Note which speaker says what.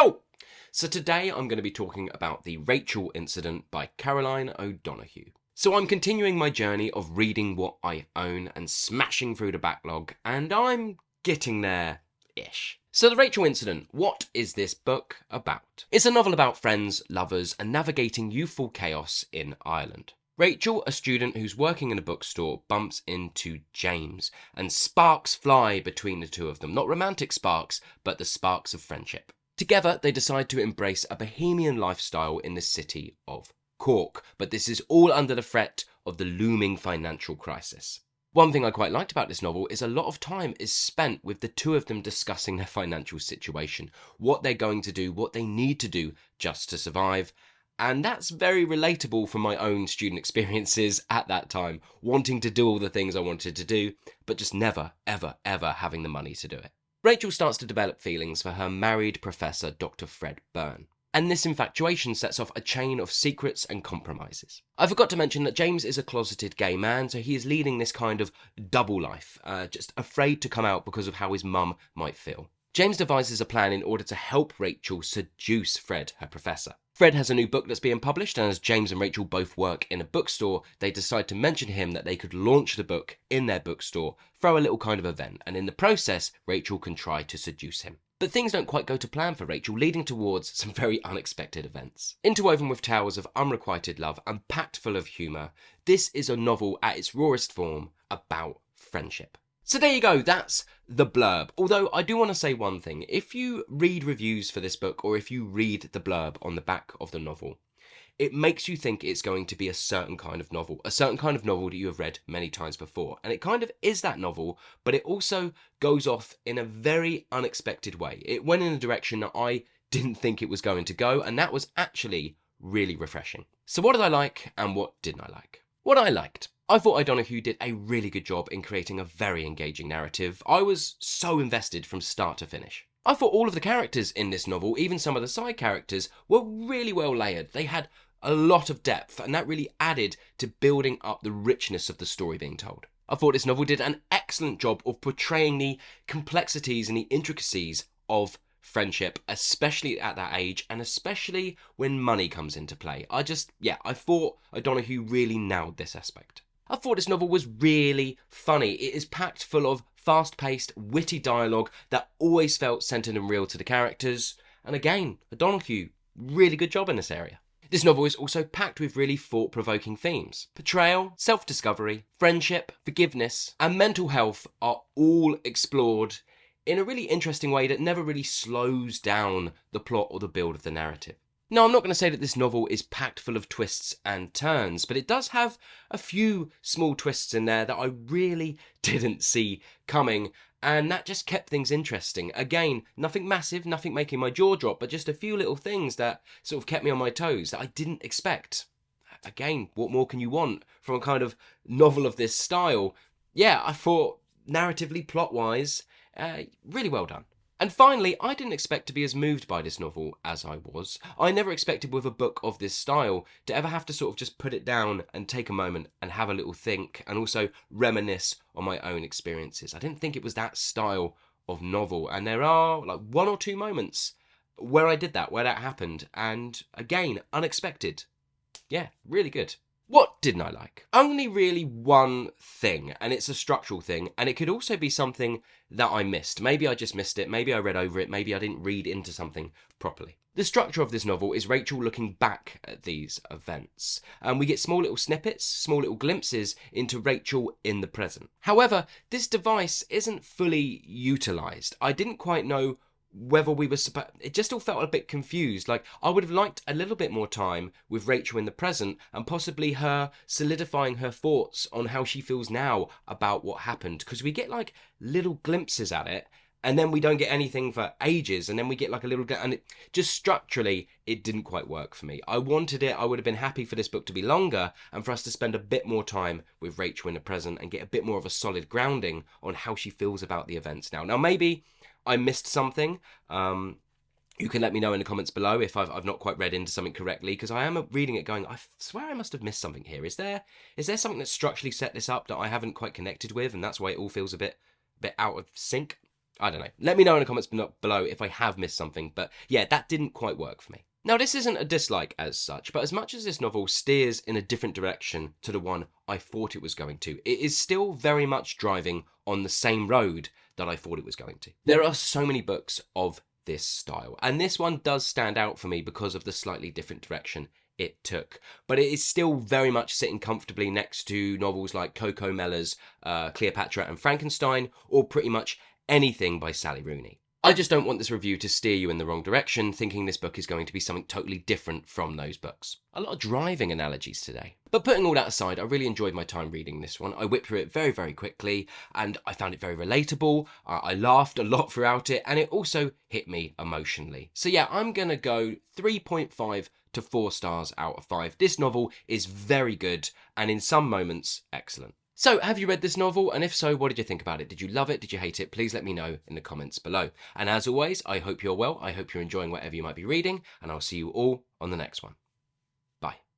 Speaker 1: Hello! So today I'm going to be talking about the Rachel incident by Caroline O'Donoghue. So I'm continuing my journey of reading what I own and smashing through the backlog, and I'm getting there-ish. So the Rachel incident, what is this book about? It's a novel about friends, lovers, and navigating youthful chaos in Ireland. Rachel, a student who's working in a bookstore, bumps into James, and sparks fly between the two of them. Not romantic sparks, but the sparks of friendship. Together, they decide to embrace a bohemian lifestyle in the city of Cork, but this is all under the threat of the looming financial crisis. One thing I quite liked about this novel is a lot of time is spent with the two of them discussing their financial situation, what they're going to do, what they need to do just to survive. And that's very relatable from my own student experiences at that time, wanting to do all the things I wanted to do, but just never, ever, ever having the money to do it. Rachel starts to develop feelings for her married professor, Dr. Fred Byrne. And this infatuation sets off a chain of secrets and compromises. I forgot to mention that James is a closeted gay man, so he is leading this kind of double life, just afraid to come out because of how his mum might feel. James devises a plan in order to help Rachel seduce Fred, her professor. Fred has a new book that's being published, and as James and Rachel both work in a bookstore, they decide to mention to him that they could launch the book in their bookstore, throw a little kind of event, and in the process, Rachel can try to seduce him. But things don't quite go to plan for Rachel, leading towards some very unexpected events. Interwoven with tales of unrequited love and packed full of humour, this is a novel at its rawest form about friendship. So there you go, that's the blurb. Although I do want to say one thing. If you read reviews for this book, or if you read the blurb on the back of the novel, it makes you think it's going to be a certain kind of novel that you have read many times before. And it kind of is that novel, but it also goes off in a very unexpected way. It went in a direction that I didn't think it was going to go, and that was actually really refreshing. So what did I like and what didn't I like? What I liked. I thought O'Donoghue did a really good job in creating a very engaging narrative. I was so invested from start to finish. I thought all of the characters in this novel, even some of the side characters, were really well layered. They had a lot of depth, and that really added to building up the richness of the story being told. I thought this novel did an excellent job of portraying the complexities and the intricacies of friendship, especially at that age, and especially when money comes into play. I thought O'Donoghue really nailed this aspect. I thought this novel was really funny. It is packed full of fast-paced, witty dialogue that always felt centred and real to the characters. And again, O'Donoghue, really good job in this area. This novel is also packed with really thought-provoking themes. Betrayal, self-discovery, friendship, forgiveness, and mental health are all explored in a really interesting way that never really slows down the plot or the build of the narrative. Now, I'm not going to say that this novel is packed full of twists and turns, but it does have a few small twists in there that I really didn't see coming, and that just kept things interesting. Again, nothing massive, nothing making my jaw drop, but just a few little things that sort of kept me on my toes that I didn't expect. Again, what more can you want from a kind of novel of this style? Yeah, I thought narratively, plot-wise, really well done. And finally, I didn't expect to be as moved by this novel as I was. I never expected with a book of this style to ever have to sort of just put it down and take a moment and have a little think and also reminisce on my own experiences. I didn't think it was that style of novel, and there are like one or two moments where I did that, where that happened, and again, unexpected. Yeah, really good. What didn't I like? Only really one thing, and it's a structural thing, and it could also be something that I missed. Maybe I just missed it, maybe I read over it, maybe I didn't read into something properly. The structure of this novel is Rachel looking back at these events, and we get small little snippets, small little glimpses into Rachel in the present. However, this device isn't fully utilised. I didn't quite know whether we were it just all felt a bit confused. Like, I would have liked a little bit more time with Rachel in the present, and possibly her solidifying her thoughts on how she feels now about what happened, because we get like little glimpses at it, and then we don't get anything for ages, and then we get like a little, and it just structurally, it didn't quite work for me. I wanted it. I would have been happy for this book to be longer and for us to spend a bit more time with Rachel in the present and get a bit more of a solid grounding on how she feels about the events now. Now, maybe I missed something. You can let me know in the comments below if I've not quite read into something correctly, because I am reading it going, I swear I must have missed something here. Is there something that structurally set this up that I haven't quite connected with, and that's why it all feels a bit out of sync? I don't know. Let me know in the comments below if I have missed something, but yeah, that didn't quite work for me. Now, this isn't a dislike as such, but as much as this novel steers in a different direction to the one I thought it was going to, it is still very much driving on the same road that I thought it was going to. There are so many books of this style, and this one does stand out for me because of the slightly different direction it took, but it is still very much sitting comfortably next to novels like Coco Mellor's Cleopatra and Frankenstein, or pretty much anything by Sally Rooney. I just don't want this review to steer you in the wrong direction, thinking this book is going to be something totally different from those books. A lot of driving analogies today. But putting all that aside, I really enjoyed my time reading this one. I whipped through it very, very quickly, and I found it very relatable. I laughed a lot throughout it, and it also hit me emotionally. So yeah, I'm gonna go 3.5 to 4 stars out of 5. This novel is very good, and in some moments, excellent. So, have you read this novel? And if so, what did you think about it? Did you love it? Did you hate it? Please let me know in the comments below. And as always, I hope you're well. I hope you're enjoying whatever you might be reading. And I'll see you all on the next one. Bye.